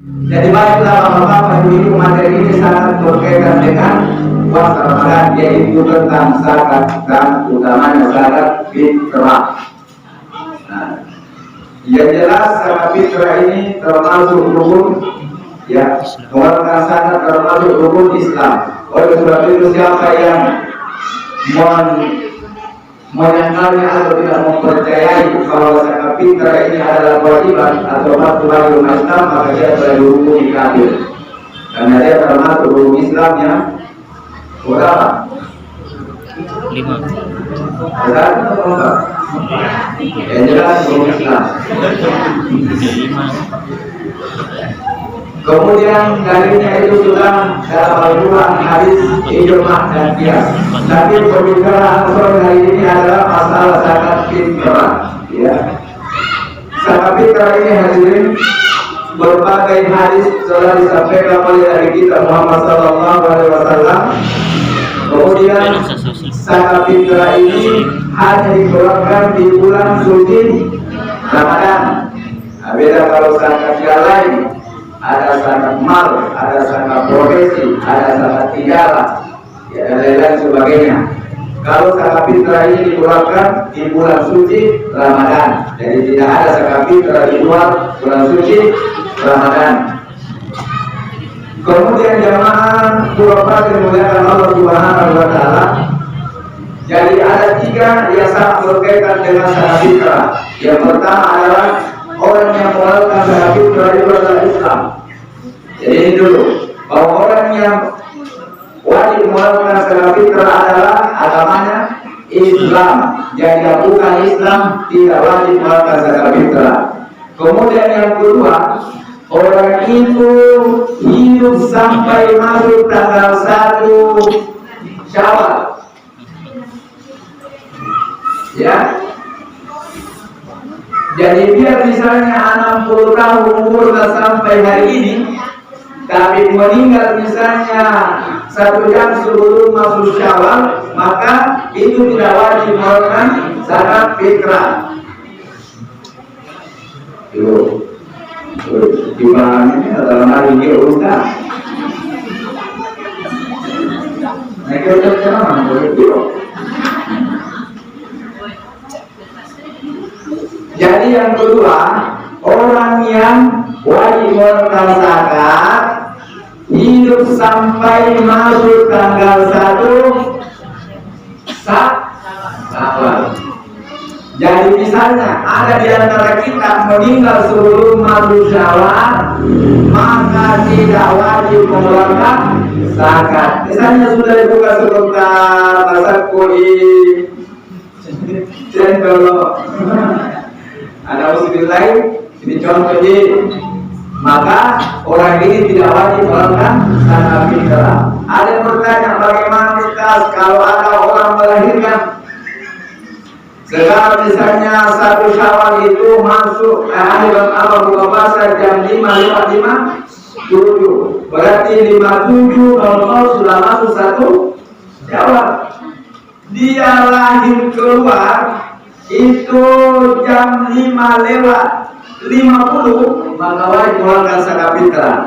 Jadi baiklah Bapak-Bapak Ibu, materi ini sangat berkaitan dengan puasa Ramadan, yaitu tentang zakat dan utamanya zakat fitrah. Nah, yang jelas zakat fitrah ini termasuk rukun, ya, mengeluarkan zakat termasuk rukun Islam. Oleh sebab itu siapa yang menyangkalnya atau tidak mempercayai bahwa zakat fitrah ini adalah kewajiban atau fardu bagi umat Islam, maka dia telah dihukumi kafir, karena dia termasuk rukun Islam yang berapa? 5. Benar atau enggak? Yang jelas rukun Islam. Kemudian dalilnya itu sudah dalam Al-Quran, hadis, ijma' dan qiyas. Tapi pembicaraan sore hari ini adalah masalah zakat fitrah. Ya, zakat fitrah ini hadirin, berbagai hadis telah disampaikan oleh Nabi kita Muhammad SAW. Kemudian zakat fitrah ini hanya dikeluarkan di bulan suci Ramadan. Nah, beda kalau zakat yang lain, ada zakat mal, ada zakat profesi, ada zakat tijarah, ya, dan lain-lain sebagainya. Kalau zakat fitrah ini dikeluarkan di bulan suci Ramadan, jadi tidak ada zakat fitrah di luar bulan suci Ramadan. Kemudian jamaah Bapak dimuliakan Allah Subhanahu wa Ta'ala. Jadi ada 3 yang sangat berkaitan dengan zakat fitrah. Yang pertama adalah orang yang mengeluarkan zakat fitrah itu adalah Islam. Jadi ini dulu, bahwa orang yang wajib mengeluarkan zakat fitrah adalah agamanya Islam. Jadi yang bukan Islam tidak wajib mengeluarkan zakat fitrah. Kemudian yang kedua, orang itu hidup sampai masuk tanggal 1 Syawal. Ya, jadi biar misalnya 60 tahun umurnya sampai hari ini, tapi meninggal misalnya 1 jam sebelum masuk Syawal, maka itu tidak wajib mengeluarkan zakat fitrah. Gimana ini dalam hal ini Ustaz? Nah, kita jangan begitu. Jadi yang kedua, orang yang wajib mengeluarkan zakat hidup sampai masuk tanggal 1 Syawal. Jadi misalnya ada di antara kita meninggal sebelum masuk Syawal, maka tidak wajib mengeluarkan zakat. Misalnya sudah dibuka sebentar, masak kuli, cendol, ada usul lain, ini contohnya, maka orang ini tidak wajib mengeluarkan zakat fitrah. Ada yang bertanya, bagaimana Ustaz kalau ada orang melahirkan? Sekarang misalnya 1 Syawal itu masuk hari buka puasa jam 5.57, berarti 57.00 sudah masuk 1 Syawal. Dia lahir keluar itu jam 5:50, maka wajib mengeluarkan zakat fitrah.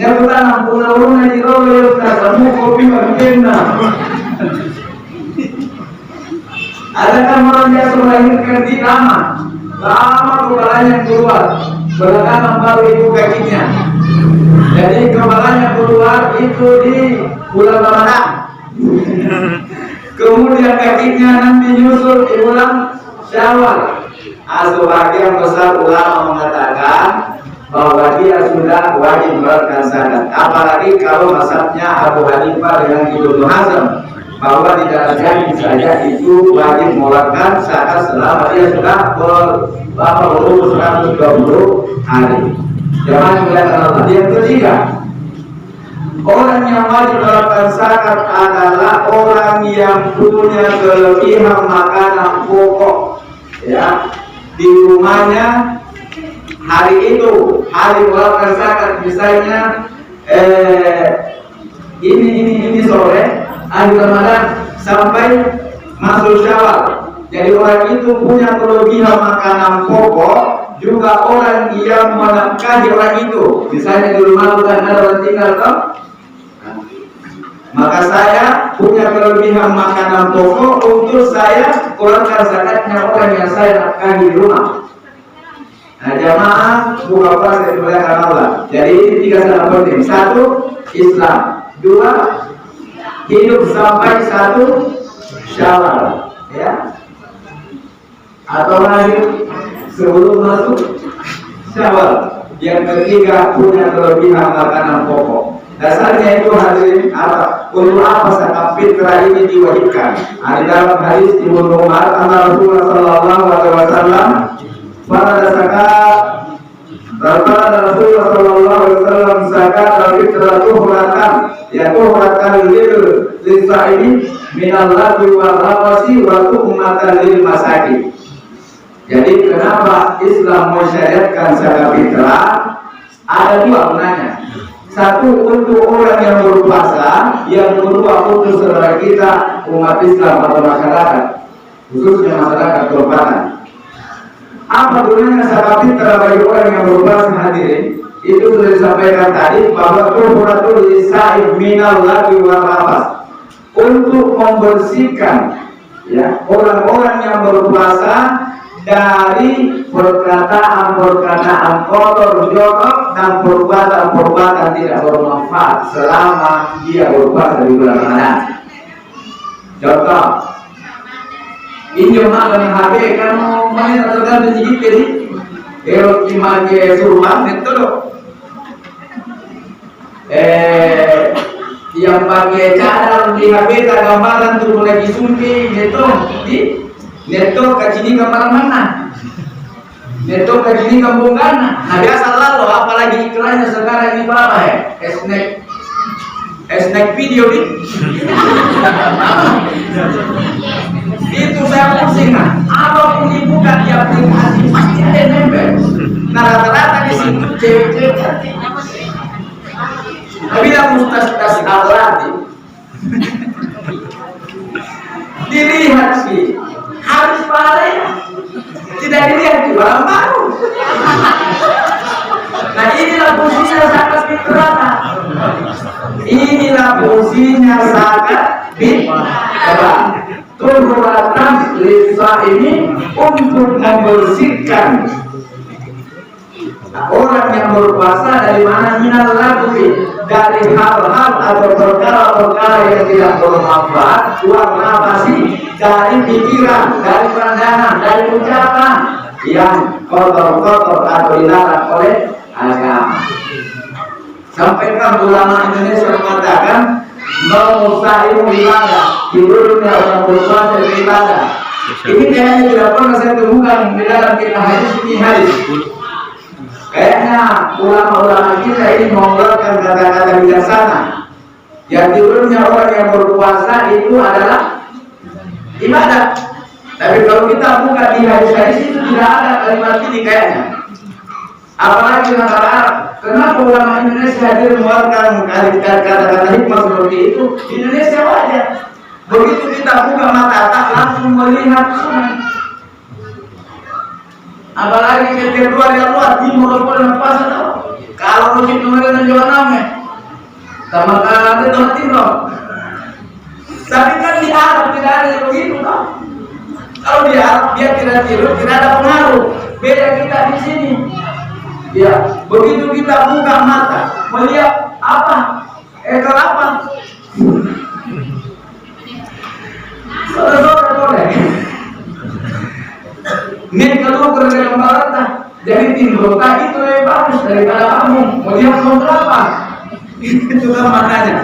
Dia bertanam punah-punah di roh, kamu kopi berbeda. Adakah orang yang melahirkan di lama kepalanya keluar, belakangan baru ibu kakinya. Jadi kepalanya keluar itu di bulan Ramadan. Kemudian kakinya nanti nyusul di bulan Syawal. Sebagian besar ulama mengatakan bahwa dia sudah wajib mengeluarkan zakat. Apalagi kalau mazhabnya Abu Hanifah dengan Ibnu Hazm, bahwa tidak jadi saja itu wajib mengeluarkan zakat selama dia sudah berumur 120 hari. Jangan melihat Allah. Yang ketiga, orang yang wajib mengeluarkan zakat adalah orang yang punya kelebihan makanan pokok, ya, di rumahnya hari itu, hari mengeluarkan zakat. Misalnya ini sore akhir Ramadan sampai masuk Syawal. Jadi orang itu punya kelebihan makanan pokok juga orang yang menafkahi orang itu. Misalnya di rumah bukan ada orang tinggal toh, maka saya punya kelebihan makanan pokok untuk saya keluarkan zakatnya orang yang saya nafkahi di rumah. Nah, jamaah buka puasa dimuliakan Allah. Jadi ini 3 sangat penting. 1. Islam. 2. Hidup sampai 1 Syawal, ya. Atau lagi sebelum masuk Syawal. Yang ketiga, punya kelebihan makanan pokok. Dasarnya itu hadirin apa? Untuk apa zakat fitrah ini diwajibkan? Ada dalam hadis Ibnu Umar, anna Rasulullah sallallahu alaihi wasallam pada zakat, Rasulullah sallallahu alaihi wasallam zakat fitrah tuhratan, yaitu tuhratan lil-lisa'imi minal lagwi wal rafasi wa tu'matan lil masakin. Jadi kenapa Islam mensyariatkan zakat fitrah? Ada 2 gunanya. 1 untuk orang yang berpuasa, yang kedua untuk saudara kita umat Islam atau masyarakat, khususnya masyarakat perempatan. Apa gunanya zakat fitrah bagi orang yang berpuasa hadirin? Itu sudah disampaikan tadi bahwa tuhratul lisa'ib minal lagwi wal rafas, untuk membersihkan ya orang-orang yang berpuasa dari perkataan-perkataan kotor, jorok dan perbuatan-perbuatan tidak bermanfaat selama dia berpuasa di bulan Ramadan. Contoh, injo makan HP kamu main atau dan sedikit jadi kalau dimake suruhan itu loh. Yang pakai cadar di HP tak gambaran tuh lagi suntik itu di neto kacini gambar mana? Neto kacini kampung mana? Nah biasa lalu apalagi iklannya sekarang ini berapa ya? Snack video nih. Itu saya pusing nah. Apapun dibuka di aplikasi pasti ada yang nempel. Nah rata-rata di situ cewek-cewek cantik. Tapi tidak mustas-tas alati. Dilihat sih. Habis paling tidak dilihat di barang baru. Nah inilah fungsinya zakat fitrah. Inilah fungsinya zakat fitrah. Tuhuratan lisa'imi untuk membersihkan orang yang berpuasa dari mana? Minal lagwi, dari hal-hal atau perkara-perkara yang tidak bermanfaat, wal nafasi, dari pikiran, dari pandangan, dari ucapan yang kotor-kotor atau dilarang oleh agama. Sampaikan ulama Indonesia mengatakan mausa'imu ibadah, hidupnya orang berpuasa ibadah. Ini kayaknya tidak pernah saya temukan di dalam kitab hadis ini hadis. Kayaknya ulama-ulama kita ini mengeluarkan kata-kata bijaksana. Yang tidurnya orang yang berpuasa itu adalah ibadah. Tapi kalau kita buka di hadis-hadis itu tidak ada kalimat ini kayaknya. Apalagi negara Arab. Kenapa ulama Indonesia hadir mengeluarkan kata-kata hikmah seperti itu? Indonesia wajar. Begitu kita buka mata tak langsung melihat sunnah. Apalagi kedua dia luar timur boleh puasa tahu. Kalau mungkin nomor dan jual nama, sama kalau itu timur. Tapi kan di Arab tidak ada yang begitu kan? Kalau di Arab dia tidak tidur, tidak ada pengaruh. Beda kita di sini. Ya, begitu kita buka mata, melihat apa? Apa? Saudara boleh. Nih kalau kerja lembaga, jadi timbul itu lebih bagus daripada kamu. Melihat kamu berapa? Itu kan makanya.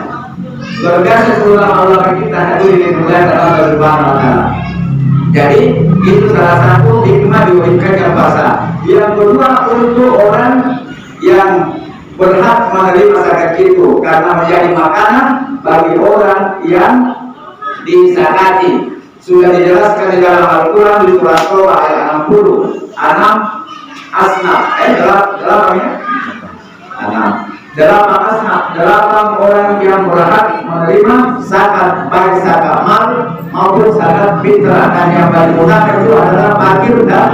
Luar biasa ulama kita hadir di bulan Allah Subhanahu wa Ta'ala. Jadi itu salah satu hikmah diwajibkannya puasa. Yang kedua untuk orang yang berhak menerima zakat itu karena menjadi makanan bagi orang yang dizakati. Sudah dijelaskan di dalam Al-Quran di surah Toba ayat 60. Asnaf. Delapan orang yang berhak menerima zakat, baik zakat mal maupun zakat fitrah, dan yang paling utama itu adalah fakir dan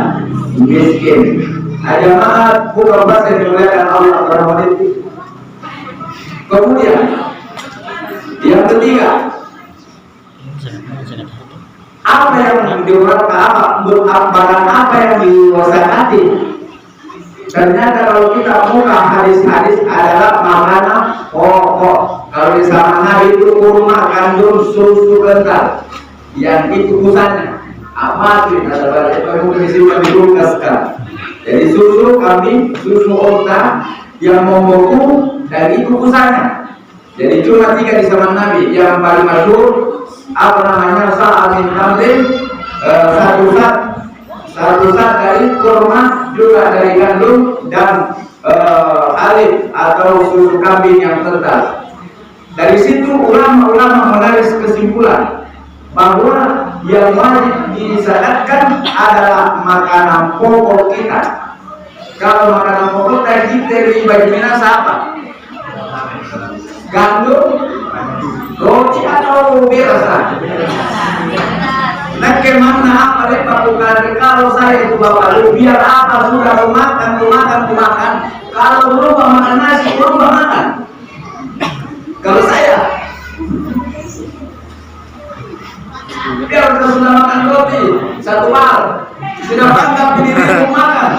miskin. Nah, jemaat bukan bahasa yang dimuliakan Allah Subhanahu. Kemudian yang ketiga, apa yang diuraikan, barang apa yang diwasati. Ternyata kalau kita buka hadis-hadis adalah makanan pokok. Kalau di zaman Nabi itu kurma, gandum, susu kental, yang itu kusannya apa sih? Ada banyak disimpan di kulkas kan. Jadi susu kambing, susu onta yang membeku dan itu kusannya. Jadi cuma 3 di zaman Nabi. Yang paling masyhur apa namanya, sa'amin tamrin, satu sat dari kurma, juga dari gandum dan alif atau susu kambing yang kental. Dari situ ulama-ulama menarik kesimpulan bahwa yang wajib disyariatkan adalah makanan pokok kita. Kalau makanan pokok tadi dari bagaimana apa? Gandum, roti atau beras? Nah, kemana apa lepas bukan? Kalau saya itu bapak, biar apa sudah makan. Kalau berubah makan nasi, berubah makan. Kalau saya, biar kita sudah makan roti 1 bar, sudah bangga pilih makan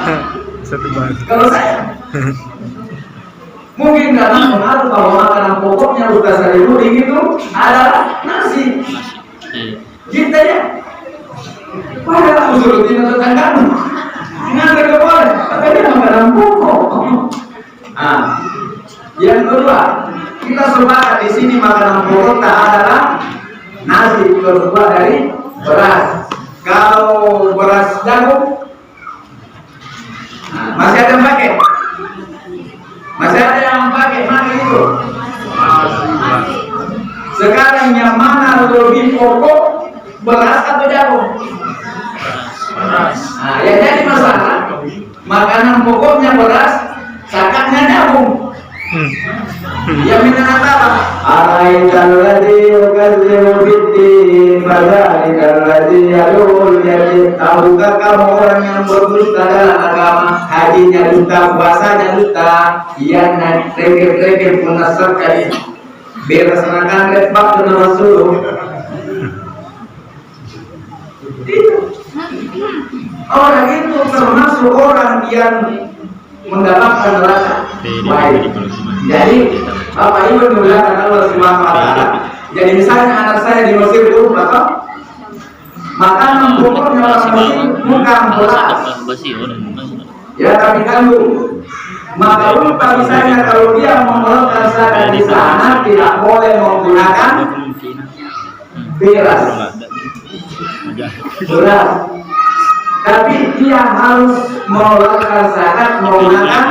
1 bar. Kalau saya, mungkin karena pengaruh bahwa makanan pokoknya sudah saya rudi itu adalah nasi. Kita ya, padahal usul tidak tetanggamu, nggak boleh, tapi dia makanan pokok. Yang kedua, kita sepakat di sini makanan pokok adalah nasi, terbuat dari beras. Kalau beras jagung, masih ada yang pakai? Masih ada yang pakai mana itu? Sekarang yang mana lebih pokok, beras atau jagung? Yang jadi masalah, makanan pokoknya beras, sakatnya jagung. Yang minta apa? Araital ladzi yukadzibu biddin, fadzalikal ladzi yad'ul yatim. Tahukah kamu orang yang berdusta dalam agama? Hajinya dusta, puasanya dusta, ia naik trekir menasarkan berdasarkan lepak dan rasul. Orang itu termasuk orang yang mendapatkan neraka. Baik. Jadi Bapak Ibu dimuliakan Allah Subhanahu wa taala. Jadi misalnya anak saya di Mesir itu Bapak, makanan pokoknya orang Mesir bukan beras. Ya, tapi gandum. Maka lupa misalnya kalau dia mengeluarkan zakat di sana tidak boleh menggunakan beras. Tapi dia harus mengeluarkan zakat menggunakan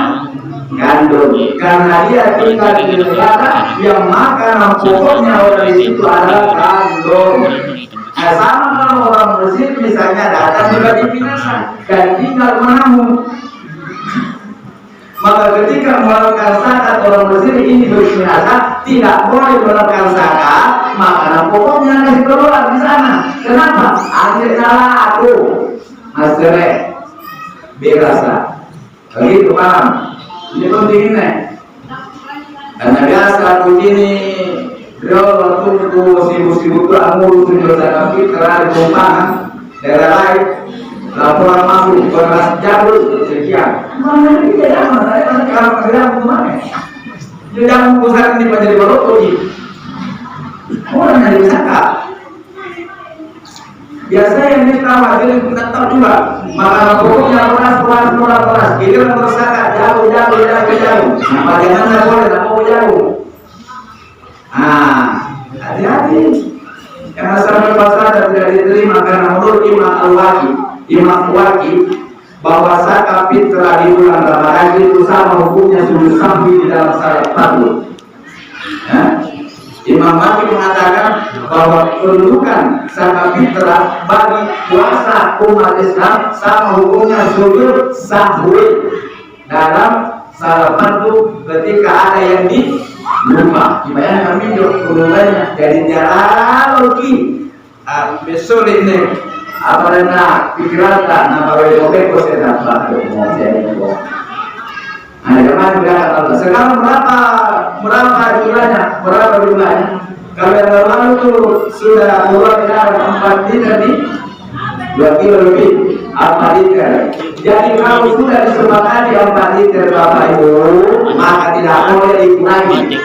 gandum, karena dia tinggal di negara yang makanan pokoknya orang itu adalah gandum. Nah, sama kalau orang Mesir misalnya datang juga di Pinasa dan tinggal menabung, maka ketika mengeluarkan zakat orang Mesir ini berpinasa tidak boleh mengeluarkan zakat makanan pokoknya kasih keluar di sana. Kenapa? Akhirnya aku masyarakat berasa begitu, paham? Ini penting ini. Karena biasa aku ini beliau waktu itu sibuk-sibuk ngurus zakat fitrah di Jombang, daerah lain, laporan masuk beras jagung sekian. Mana ini tidak mana? Saya masih kalau kerja kemana? Jangan pusat ini menjadi barotoji. Orang yang zakat. Biasanya yang kita wajar kita tahu juga makanan pokoknya beras. Kita berzakat jauh. Bagaimana boleh tak mau jauh? Hati-hati. Yang masalah pasar tidak diterima karena menurut Imam Al-Waqi bahwa zakat fitrah di bulan Ramadan itu sama hukumnya sujud sambil di dalam salat fardu. Imam Malik mengatakan bahwa kedudukan zakat fitrah bagi puasa umat Islam sama hukumnya sujud sahwi dalam salat fardu ketika ada yang lupa. Dibayangkan video kedudukannya. Jadi dia lagi besok ini Apalagi pikiran tak nama boleh kau saya dapat mau saya ini kok. Nah, zaman juga sekarang berapa jumlahnya? Kalau yang lalu itu sudah keluar dari 4 liter nih, 2 kilo lebih 4 liter. Jadi kalau sudah disepakati 4 liter Bapak Ibu, maka tidak boleh dikurangi.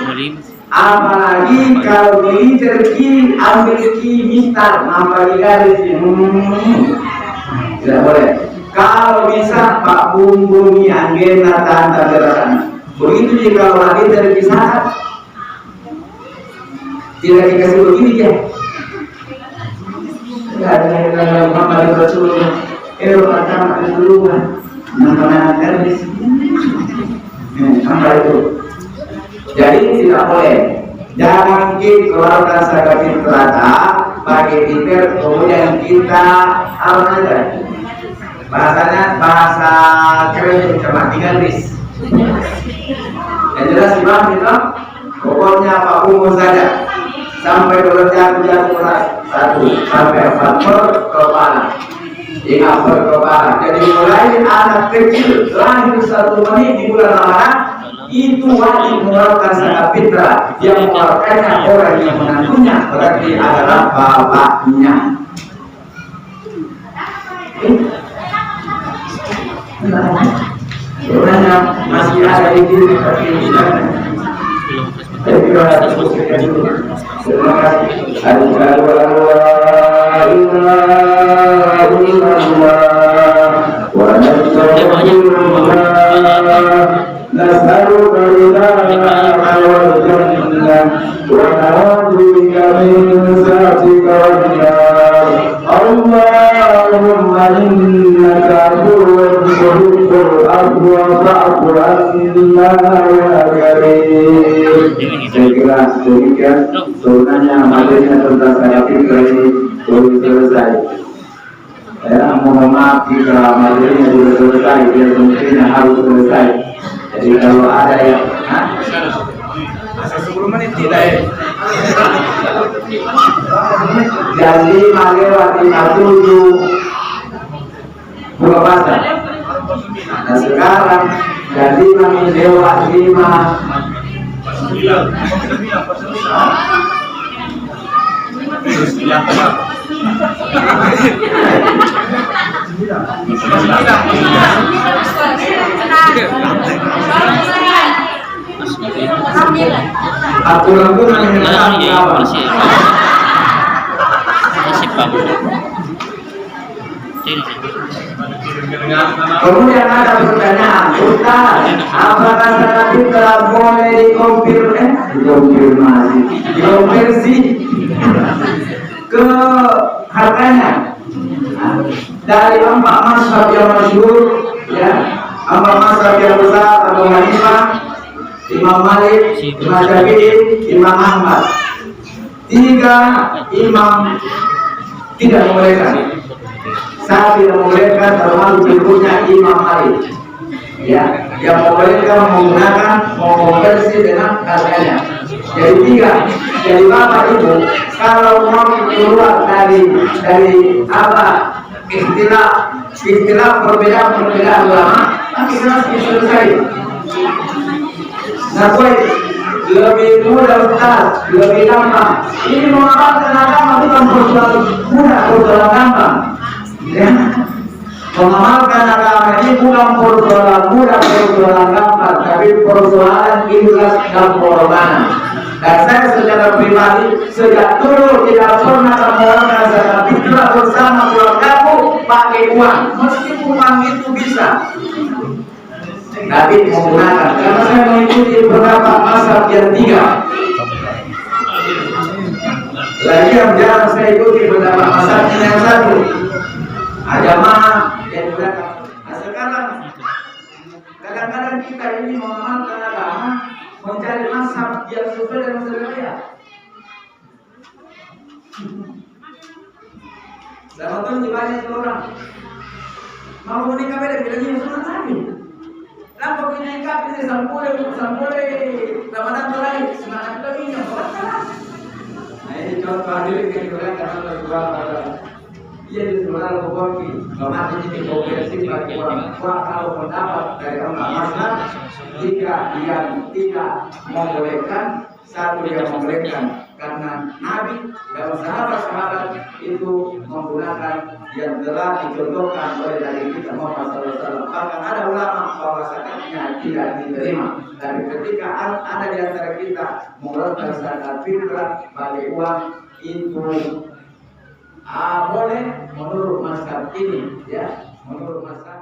Apalagi kalau di liter ambil mistar, nambah garis, tidak boleh. Kalau bisa Pak bumbungi anggena tanda gerakan. Begitu jika kalau liter dipisahkan, tidak dikasih begini ya. Tidak ada Muhammad Rasulullah. Pertama dulu nama garis. Sampai itu. Jadi tidak boleh. Jangan kita keluarkan sakit terata pakai liter kemudian kita apa aja. Bahasanya bahasa keren cuma 3 ris. Yang jelas dipahami itu. Pokoknya Pak Umum saja sampai jatuh berat 1 sampai 4 per kepala. 5 per kepala. Jadi mulai anak kecil lahir 1 menit di bulan Ramadan itu wajib mengeluarkan zakat fitrah. Yang mengeluarkannya orang yang menantunya berarti adalah bapaknya. Sebenarnya masih ada di diri tapi tidak. Terima Allahumma innaka afuwwun tuhibbul afwa fa'fu anna ya karim. Saya kira demikian sebenarnya materinya tentang zakat fitrah ini belum selesai. Ya, mohon maaf jika materinya sudah selesai, dia mungkin harus selesai. Jadi kalau ada yang sebelum menit tidak ya. Jadi melewati 57 buka puasa. Nah sekarang jadi melewati 5. Kemudian ada pertanyaan, Ustaz, apakah zakat fitrah boleh dikonversi ke hartanya? Dari 4 mazhab yang masyhur, ya, 4 mazhab yang besar, Abu Hanifah, Imam Malik, Imam Syafi'i, Imam Ahmad. 3 imam tidak membolehkan. Saya tidak membolehkan termasuk berikutnya Imam Malik. Ya, yang membolehkan menggunakan konversi dengan harganya. Jadi 3. Jadi Bapak Ibu, kalau mau keluar dari apa istilah perbedaan ulama, kita selesai. Nah, lebih mudah Ustaz, lebih gampang. Ini mengamalkan agama bukan persoalan mudah, persoalan gampang. Ya. Mengamalkan agama ini bukan persoalan mudah, persoalan gampang, tapi persoalan ikhlas dan pengorbanan. Dan saya secara pribadi sejak dulu tidak pernah mengeluarkan zakat fitrah bersama keluargaku pakai uang, meskipun uang itu bisa. Tapi menggunakan karena saya mengikuti beberapa mazhab yang 3. Lagi yang jarang saya ikuti beberapa mazhab yang 1. Ada mana yang gunakan. Nah sekarang kadang-kadang kita ini mengamalkan agama mencari mazhab yang sesuai dengan selera. Sama tuh banyak orang mau menikah beda bilangnya sunnah Nabi. Lampu punya ikat ini sampule Ramadan mulai semangat lagi yang nah ini contoh hadir yang digunakan karena dia disuruh kopi, memakai ini progresif bagi orang tua kalau pendapat dari orang masyarakat jika yang tidak membolehkan satu yang membolehkan karena Nabi dan sahabat-sahabat itu menggunakan yang telah dicontohkan oleh dari kita Muhammad SAW. Bahkan ada ulama bahwa zakatnya tidak diterima. Dan ketika ada di antara kita mengeluarkan zakat fitrah bagi uang itu boleh menurut mazhab ini, ya, menurut mazhab